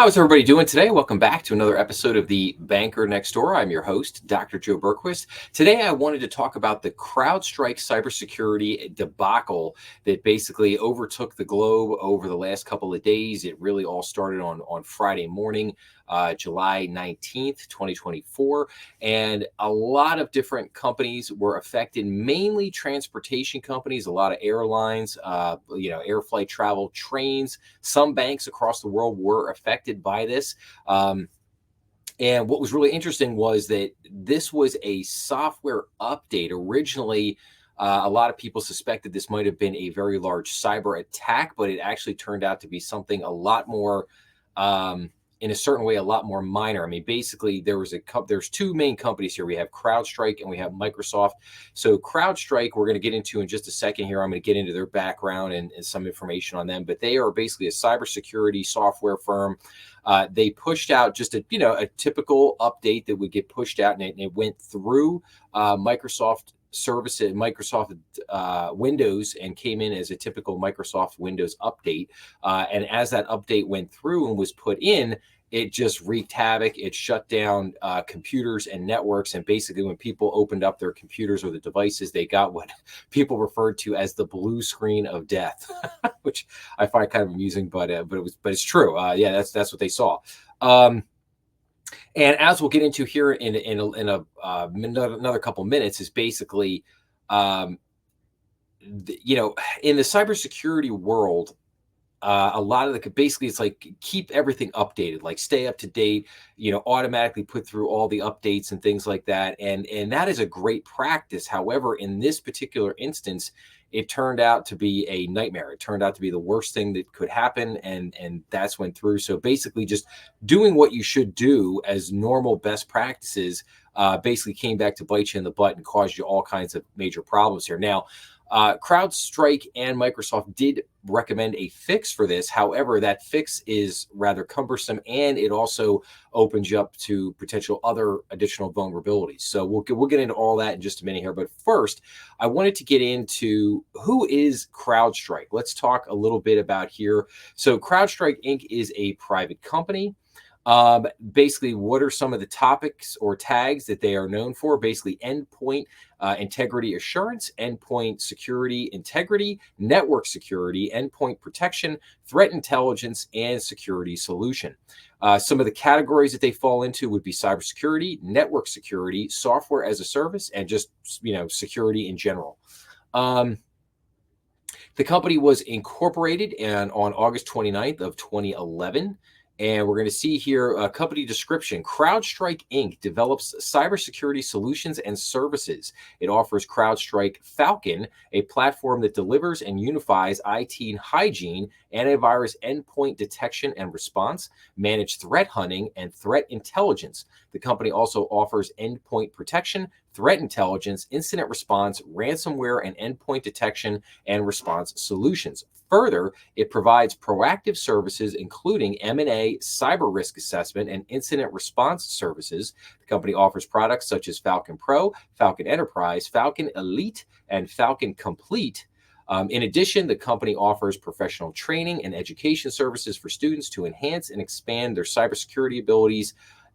How's everybody doing today? Welcome back to another episode of the Banker Next Door. I'm your host, Dr. Joe Berquist. Today, I wanted to talk about the CrowdStrike cybersecurity debacle that basically overtook the globe over the last couple of days. It really all started on Friday morning, July 19th, 2024. And a lot of different companies were affected, mainly transportation companies, a lot of airlines, air flight travel, trains. Some banks across the world were affected by this. And what was really interesting was that this was a software update. Originally, a lot of people suspected this might have been a very large cyber attack, but it actually turned out to be something a lot more, in a certain way, a lot more minor. I mean, basically, there's two main companies here. We have CrowdStrike and we have Microsoft. So CrowdStrike, we're going to get into in just a second here. I'm going to get into their background and some information on them. But they are basically a cybersecurity software firm. They pushed out just a typical update that would get pushed out, and it went through Microsoft services, Microsoft Windows, and came in as a typical Microsoft Windows update. And as that update went through and was put in, it just wreaked havoc. It shut down computers and networks. And basically, when people opened up their computers or the devices, they got what people referred to as the blue screen of death, which I find kind of amusing, but it's true. That's what they saw. And as we'll get into here in another couple minutes, is basically, in the cybersecurity world, a lot of basically it's like keep everything updated, like stay up to date, automatically put through all the updates and things like that. And that is a great practice. However, in this particular instance, it turned out to be a nightmare. It turned out to be the worst thing that could happen. And that's went through. So basically just doing what you should do as normal best practices basically came back to bite you in the butt and caused you all kinds of major problems here. Now, CrowdStrike and Microsoft did recommend a fix for this. However, that fix is rather cumbersome, and it also opens you up to potential other additional vulnerabilities. So we'll get into all that in just a minute here. But first, I wanted to get into who is CrowdStrike. Let's talk a little bit about here. So CrowdStrike Inc. is a private company. Basically, what are some of the topics or tags that they are known for? Basically, endpoint integrity assurance, endpoint security integrity, network security, endpoint protection, threat intelligence, and security solution. Some of the categories that they fall into would be cybersecurity, network security, software as a service, and just security in general. The company was incorporated on August 29th of 2011. And we're going to see here a company description. CrowdStrike Inc. develops cybersecurity solutions and services. It offers CrowdStrike Falcon, a platform that delivers and unifies IT hygiene, antivirus endpoint detection and response, managed threat hunting, and threat intelligence. The company also offers endpoint protection, threat intelligence, incident response, ransomware, and endpoint detection and response solutions. Further, it provides proactive services, including M&A, cyber risk assessment, and incident response services. The company offers products such as Falcon Pro, Falcon Enterprise, Falcon Elite, and Falcon Complete. In addition, the company offers professional training and education services for students to enhance and expand their cybersecurity abilities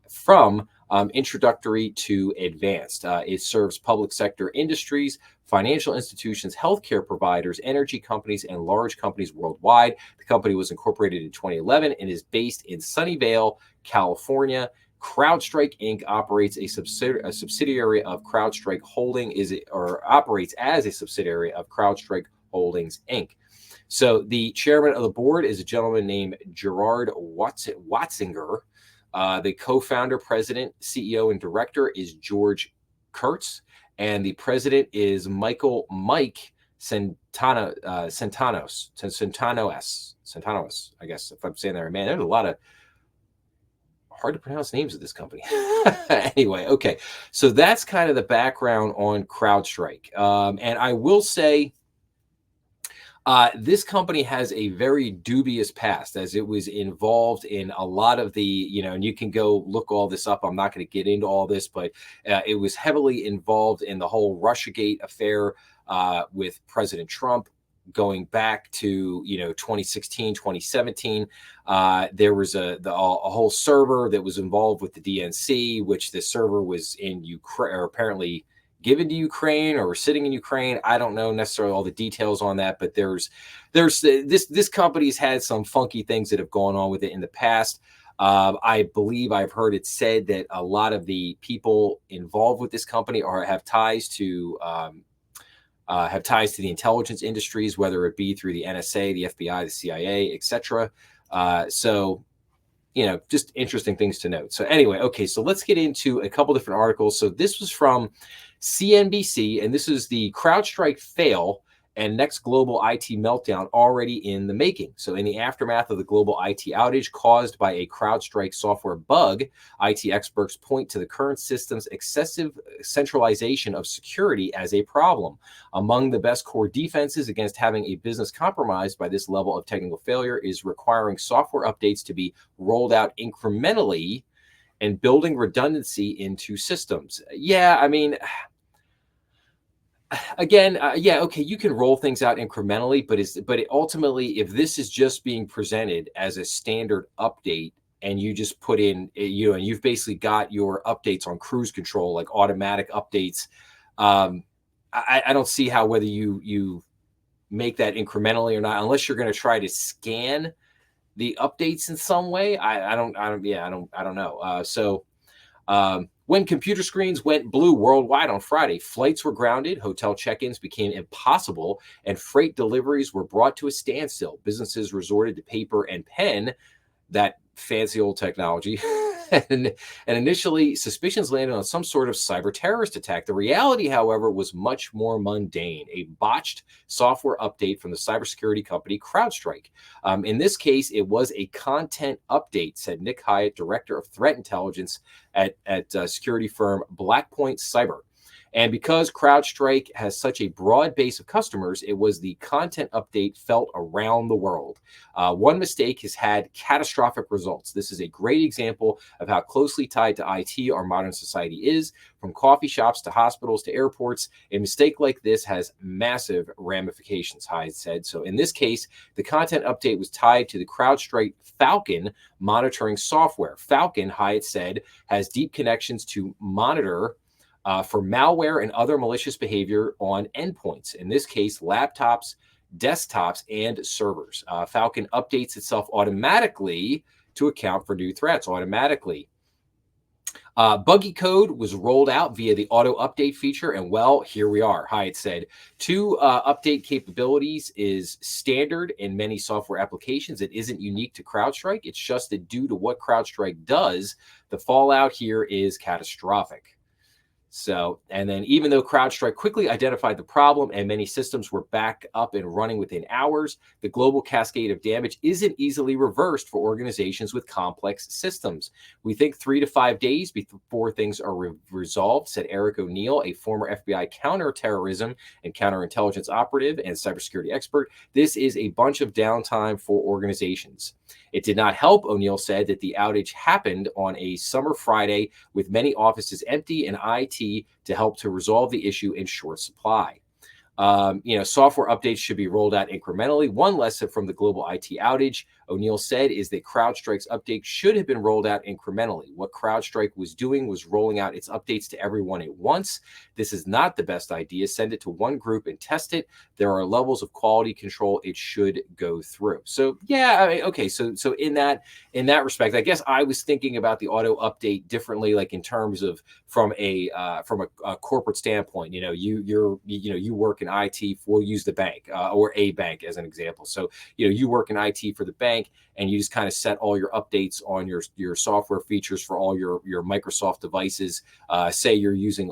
from introductory to advanced. It serves public sector industries, financial institutions, healthcare providers, energy companies, and large companies worldwide. The company was incorporated in 2011 and is based in Sunnyvale, California. CrowdStrike Inc. operates a subsidiary of CrowdStrike Holding, operates as a subsidiary of CrowdStrike Holdings Inc. So the chairman of the board is a gentleman named Gerard Watzinger. The co-founder, president, CEO, and director is George Kurtz, and the president is Mike Centanos, I guess, if I'm saying that right. Man, there's a lot of hard to pronounce names of this company. Anyway, okay, so that's kind of the background on CrowdStrike. And I will say, this company has a very dubious past, as it was involved in a lot of the, and you can go look all this up. I'm not going to get into all this, but it was heavily involved in the whole Russiagate affair with President Trump. going back to 2016, 2017. There was a whole server that was involved with the DNC, which the server was in Ukraine, or apparently given to Ukraine or sitting in Ukraine. I don't know necessarily all the details on that, but this company's had some funky things that have gone on with it in the past. I believe I've heard it said that a lot of the people involved with this company have ties to the intelligence industries, whether it be through the NSA, the FBI, the CIA, etc. So, just interesting things to note. So anyway, okay, so let's get into a couple different articles. So this was from CNBC, and this is the CrowdStrike fail and next global IT meltdown already in the making. So in the aftermath of the global IT outage caused by a CrowdStrike software bug, IT experts point to the current system's excessive centralization of security as a problem. Among the best core defenses against having a business compromised by this level of technical failure is requiring software updates to be rolled out incrementally and building redundancy into systems. Yeah, I mean, again, yeah, okay, you can roll things out incrementally, but ultimately, if this is just being presented as a standard update, and you just put in, and you've basically got your updates on cruise control, like automatic updates, I don't see how whether you make that incrementally or not, unless you're going to try to scan the updates in some way. I don't know. When computer screens went blue worldwide on Friday, flights were grounded, hotel check-ins became impossible, and freight deliveries were brought to a standstill. Businesses resorted to paper and pen, that fancy old technology, and initially suspicions landed on some sort of cyber terrorist attack. The reality, however, was much more mundane: a botched software update from the cybersecurity company CrowdStrike. In this case, it was a content update, said Nick Hyatt, director of threat intelligence at security firm Blackpoint Cyber. And because CrowdStrike has such a broad base of customers, it was the content update felt around the world. One mistake has had catastrophic results. This is a great example of how closely tied to IT our modern society is. From coffee shops to hospitals to airports, a mistake like this has massive ramifications, Hyatt said. So in this case, the content update was tied to the CrowdStrike Falcon monitoring software. Falcon, Hyatt said, has deep connections to monitor for malware and other malicious behavior on endpoints, in this case, laptops, desktops, and servers. Falcon updates itself automatically to account for new threats automatically. Buggy code was rolled out via the auto update feature, and well, here we are, Hyatt said. Two update capabilities is standard in many software applications. It isn't unique to CrowdStrike. It's just that due to what CrowdStrike does, the fallout here is catastrophic. So, and then even though CrowdStrike quickly identified the problem and many systems were back up and running within hours, the global cascade of damage isn't easily reversed for organizations with complex systems. We think 3 to 5 days before things are resolved, said Eric O'Neill, a former FBI counterterrorism and counterintelligence operative and cybersecurity expert. This is a bunch of downtime for organizations. It did not help, O'Neill said, that the outage happened on a summer Friday with many offices empty and IT to help to resolve the issue in short supply. Software updates should be rolled out incrementally. One lesson from the global IT outage, O'Neill said, is that CrowdStrike's update should have been rolled out incrementally. What CrowdStrike was doing was rolling out its updates to everyone at once. This is not the best idea. Send it to one group and test it. There are levels of quality control it should go through. So yeah, I mean, okay. So in that respect, I guess I was thinking about the auto update differently, like in terms of from a corporate standpoint. You work in IT. We'll use the bank or a bank as an example. So you work in IT for the bank, and you just kind of set all your updates on your software features for all your Microsoft devices. Say you're using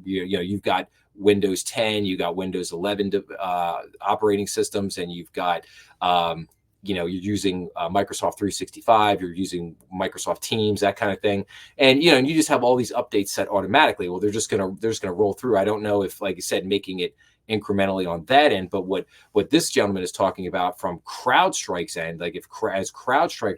you've got Windows 10, you got Windows 11 operating systems, and you've got you're using Microsoft 365, you're using Microsoft Teams, that kind of thing, and and you just have all these updates set automatically. Well, they're just gonna roll through. I don't know if, like I said, making it incrementally on that end, but what this gentleman is talking about from CrowdStrike's end, like as CrowdStrike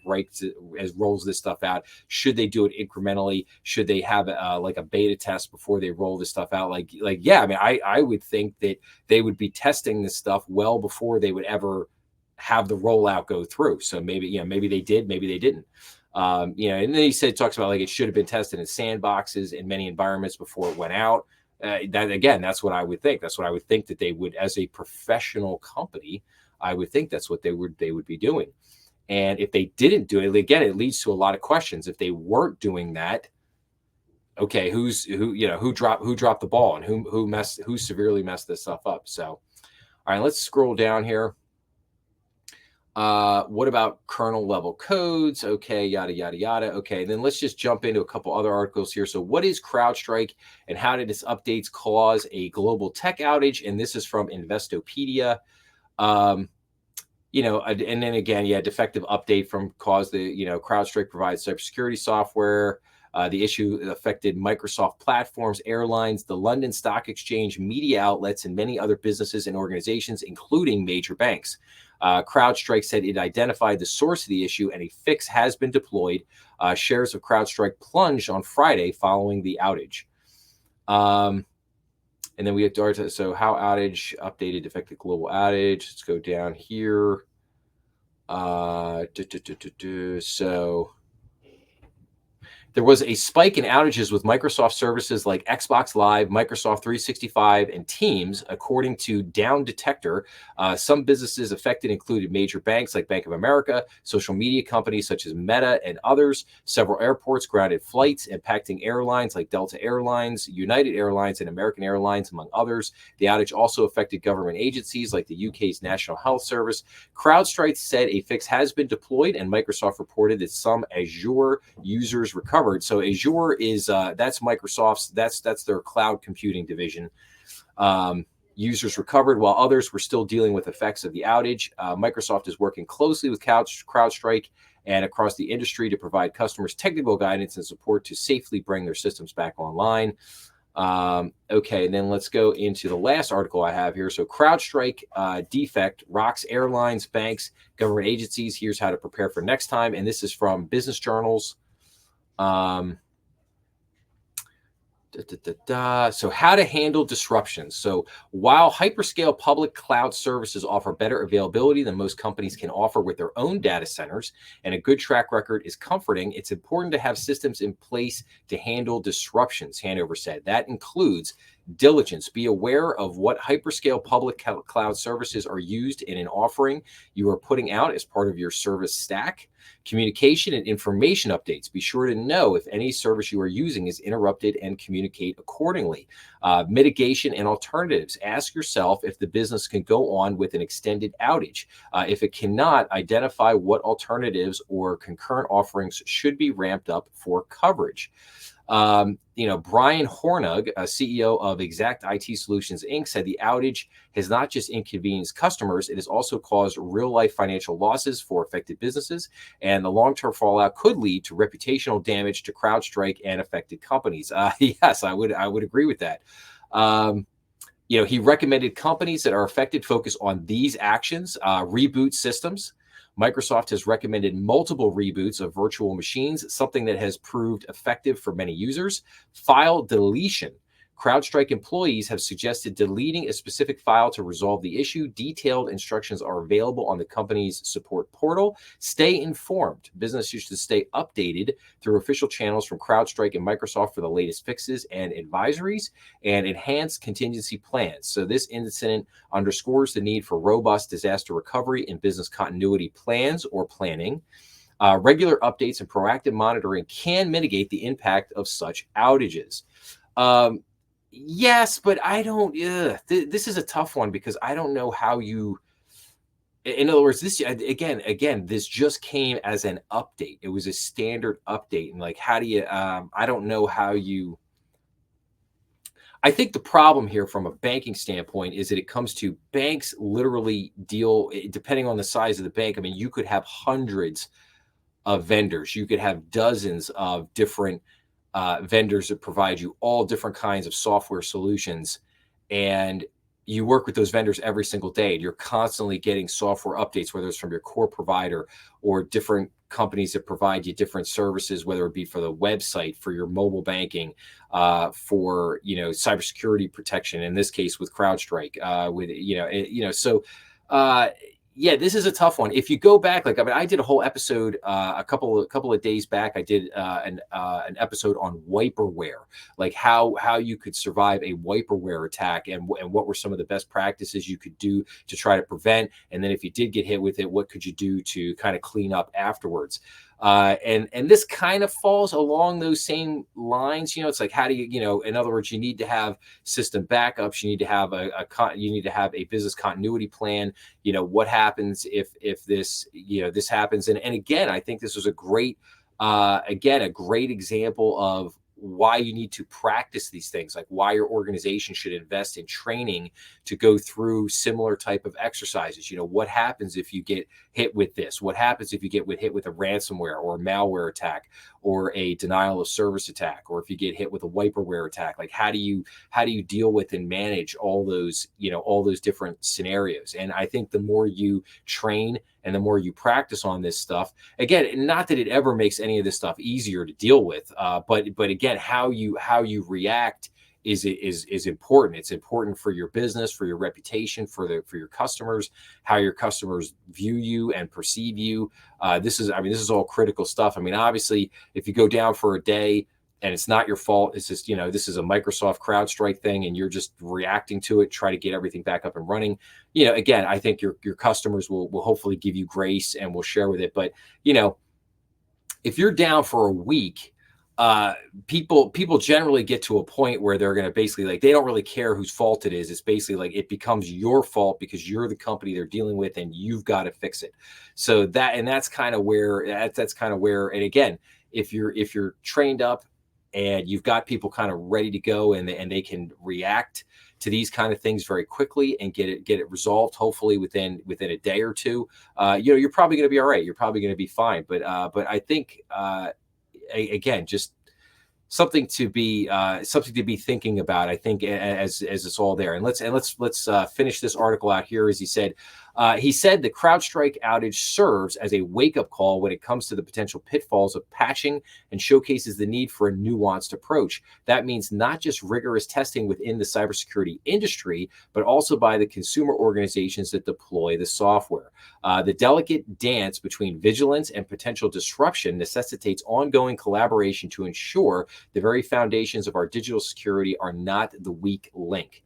rolls this stuff out, should they do it incrementally? Should they have like a beta test before they roll this stuff out? Yeah, I mean, I would think that they would be testing this stuff well before they would ever have the rollout go through. So maybe they did, maybe they didn't. And then he talks about like it should have been tested in sandboxes in many environments before it went out. That's what I would think. That's what I would think that they would, as a professional company, I would think that's what they would be doing. And if they didn't do it, again, it leads to a lot of questions. If they weren't doing that, okay, who dropped the ball, and who severely messed this stuff up? So, all right, let's scroll down here. What about kernel level codes? Okay, yada, yada, yada. Okay, then let's just jump into a couple other articles here. So what is CrowdStrike, and how did its updates cause a global tech outage? And this is from Investopedia. And then again, defective update from caused CrowdStrike provides cybersecurity software. The issue affected Microsoft platforms, airlines, the London Stock Exchange, media outlets, and many other businesses and organizations, including major banks. CrowdStrike said it identified the source of the issue and a fix has been deployed. Shares of CrowdStrike plunged on Friday following the outage. And then we have Darta. So how outage updated defective global outage. Let's go down here. So there was a spike in outages with Microsoft services like Xbox Live, Microsoft 365, and Teams, according to Down Detector. Some businesses affected included major banks like Bank of America, social media companies such as Meta, and others. Several airports grounded flights, impacting airlines like Delta Airlines, United Airlines, and American Airlines, among others. The outage also affected government agencies like the UK's National Health Service. CrowdStrike said a fix has been deployed, and Microsoft reported that some Azure users recovered. So Azure is that's Microsoft's, that's their cloud computing division. Users recovered while others were still dealing with effects of the outage. Microsoft is working closely with CrowdStrike and across the industry to provide customers technical guidance and support to safely bring their systems back online. Okay, and then let's go into the last article I have here. So CrowdStrike defect rocks airlines, banks, government agencies. Here's how to prepare for next time. And this is from Business Journals. So how to handle disruptions. So while hyperscale public cloud services offer better availability than most companies can offer with their own data centers, and a good track record is comforting, it's important to have systems in place to handle disruptions, Hanover said. That includes diligence. Be aware of what hyperscale public cloud services are used in an offering you are putting out as part of your service stack. Communication and information updates. Be sure to know if any service you are using is interrupted and communicate accordingly. Mitigation and alternatives. Ask yourself if the business can go on with an extended outage. If it cannot, identify what alternatives or concurrent offerings should be ramped up for coverage. Brian Hornung, CEO of Exact IT Solutions, Inc., said the outage has not just inconvenienced customers, it has also caused real-life financial losses for affected businesses, and the long-term fallout could lead to reputational damage to CrowdStrike and affected companies. Yes, I would agree with that. He recommended companies that are affected focus on these actions, reboot systems. Microsoft has recommended multiple reboots of virtual machines, something that has proved effective for many users. File deletion. CrowdStrike employees have suggested deleting a specific file to resolve the issue. Detailed instructions are available on the company's support portal. Stay informed. Businesses should stay updated through official channels from CrowdStrike and Microsoft for the latest fixes and advisories and enhanced contingency plans. So this incident underscores the need for robust disaster recovery and business continuity plans or planning. Regular updates and proactive monitoring can mitigate the impact of such outages. Yes, but I don't. This is a tough one because I don't know how you. In other words, this again, this just came as an update. It was a standard update, and like, how do you? I don't know how you. I think the problem here from a banking standpoint is that it comes to banks literally deal, depending on the size of the bank. I mean, you could have hundreds of vendors. You could have dozens of different vendors that provide you all different kinds of software solutions. And you work with those vendors every single day. And you're constantly getting software updates, whether it's from your core provider or different companies that provide you different services, whether it be for the website, for your mobile banking, for cybersecurity protection. In this case, with CrowdStrike, so. Yeah, this is a tough one. If you go back, like, I mean, I did a whole episode a couple of days back. I did an episode on Wiperware, like how you could survive a Wiperware attack, and what were some of the best practices you could do to try to prevent. And then if you did get hit with it, what could you do to kind of clean up afterwards? And this kind of falls along those same lines. It's like, how do you, in other words, you need to have system backups. You need to have a business continuity plan. What happens if this happens? And again, I think this was a great example of why you need to practice these things, like why your organization should invest in training to go through similar type of exercises. What happens if you get hit with this? What happens if you get hit with a ransomware or a malware attack or a denial of service attack, or if you get hit with a Wiperware attack? Like, how do you deal with and manage all those different scenarios? And I think the more you train and the more you practice on this stuff, again, not that it ever makes any of this stuff easier to deal with, but again, how you react is important. It's important for your business, for your reputation, for your customers, how your customers view you and perceive you. This is all critical stuff. I mean, obviously, if you go down for a day and it's not your fault, it's just, this is a Microsoft CrowdStrike thing and you're just reacting to it, try to get everything back up and running. Again, I think your customers will hopefully give you grace and will share with it. But, if you're down for a week, people generally get to a point where they're going to basically, like, they don't really care whose fault it is. It's basically like it becomes your fault because you're the company they're dealing with and you've got to fix it. So that's kind of where, and again, if you're trained up and you've got people kind of ready to go and they can react to these kind of things very quickly and get it resolved, hopefully within a day or two, you're probably going to be all right. You're probably going to be fine. But I think, again, just something to be thinking about, I think, as it's all there. And let's finish this article out here. As he said the CrowdStrike outage serves as a wake-up call when it comes to the potential pitfalls of patching and showcases the need for a nuanced approach. That means not just rigorous testing within the cybersecurity industry, but also by the consumer organizations that deploy the software. The delicate dance between vigilance and potential disruption necessitates ongoing collaboration to ensure the very foundations of our digital security are not the weak link.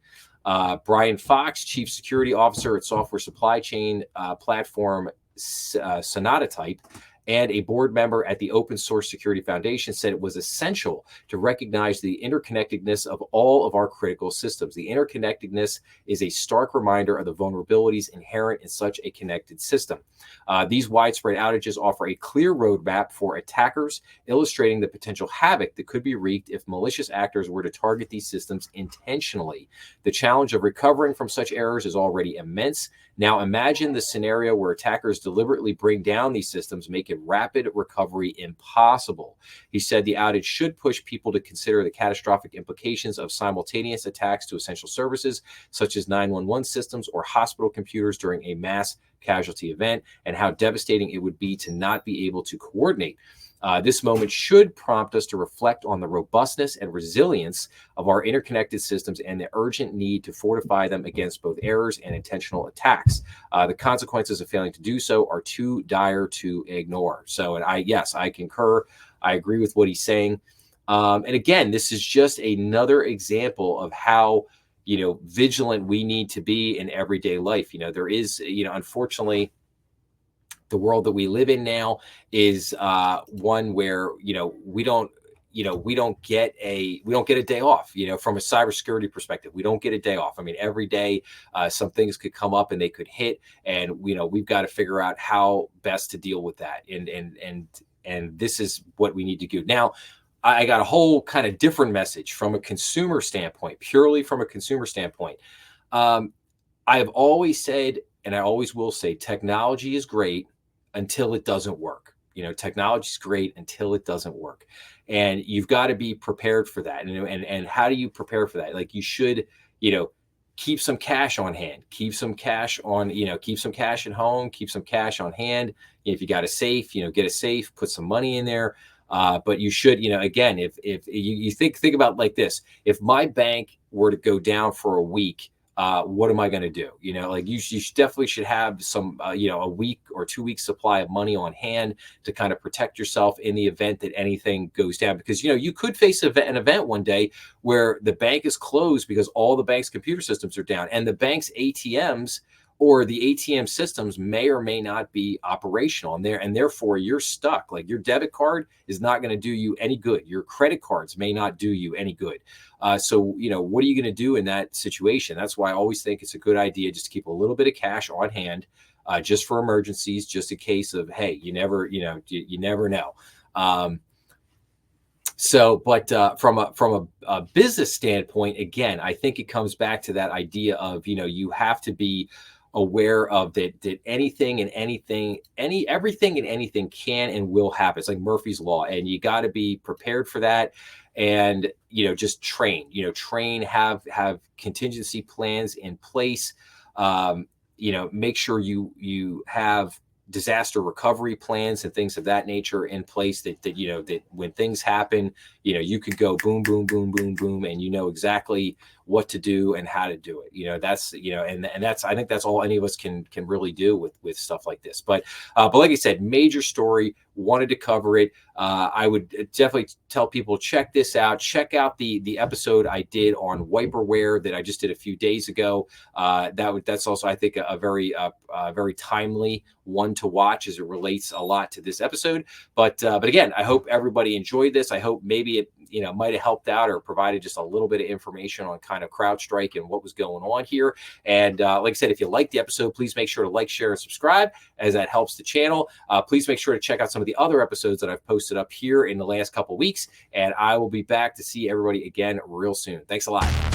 Brian Fox, Chief Security Officer at software supply chain platform Sonatype, and a board member at the Open Source Security Foundation, said it was essential to recognize the interconnectedness of all of our critical systems. The interconnectedness is a stark reminder of the vulnerabilities inherent in such a connected system. These widespread outages offer a clear roadmap for attackers, illustrating the potential havoc that could be wreaked if malicious actors were to target these systems intentionally. The challenge of recovering from such errors is already immense. Now imagine the scenario where attackers deliberately bring down these systems, making rapid recovery impossible. He said the outage should push people to consider the catastrophic implications of simultaneous attacks to essential services, such as 911 systems or hospital computers during a mass casualty event, and how devastating it would be to not be able to coordinate. This moment should prompt us to reflect on the robustness and resilience of our interconnected systems and the urgent need to fortify them against both errors and intentional attacks. The consequences of failing to do so are too dire to ignore. So, and I concur. I agree with what he's saying. And again, this is just another example of how, vigilant we need to be in everyday life. There is, unfortunately, the world that we live in now is one where we don't get a day off. From a cybersecurity perspective, we don't get a day off. I mean, every day some things could come up and they could hit, and we've got to figure out how best to deal with that. And this is what we need to do now. I got a whole kind of different message from a consumer standpoint, purely from a consumer standpoint. Um, I have always said, and I always will say, technology is great until it doesn't work. Technology is great until it doesn't work, and you've got to be prepared for that. And how do you prepare for that? Like, you should, you know, keep some cash on hand, keep some cash at home, keep some cash on hand. If you got a safe, get a safe, put some money in there. But you should, again, if you think about it like this: if my bank were to go down for a week, what am I going to do? Like, definitely should have some, a week or 2 weeks supply of money on hand to kind of protect yourself in the event that anything goes down. Because, you could face an event one day where the bank is closed because all the bank's computer systems are down, and the bank's ATMs or the ATM systems may or may not be operational, and therefore you're stuck. Like, your debit card is not going to do you any good. Your credit cards may not do you any good. So, what are you going to do in that situation? That's why I always think it's a good idea just to keep a little bit of cash on hand, just for emergencies, just in case of, hey, you never know. But from a business standpoint, again, I think it comes back to that idea of, you have to be aware of that everything and anything can and will happen. It's like Murphy's Law, and you got to be prepared for that. And, just train, have contingency plans in place. Make sure you have disaster recovery plans and things of that nature in place, that when things happen, you could go boom, boom, boom, boom, boom, and exactly what to do and how to do it. That's, and that's, I think that's all any of us can really do with stuff like this. But like I said, major story, wanted to cover it. I would definitely tell people, check this out. Check out the episode I did on Wiperware that I just did a few days ago. That's also, I think, a very timely one to watch, as it relates a lot to this episode. But again, I hope everybody enjoyed this. I hope maybe it might have helped out or provided just a little bit of information on kind of CrowdStrike and what was going on here. And like I said, if you liked the episode, please make sure to like, share, and subscribe, as that helps the channel. Please make sure to check out some of the other episodes that I've posted up here in the last couple of weeks, and I will be back to see everybody again real soon. Thanks a lot.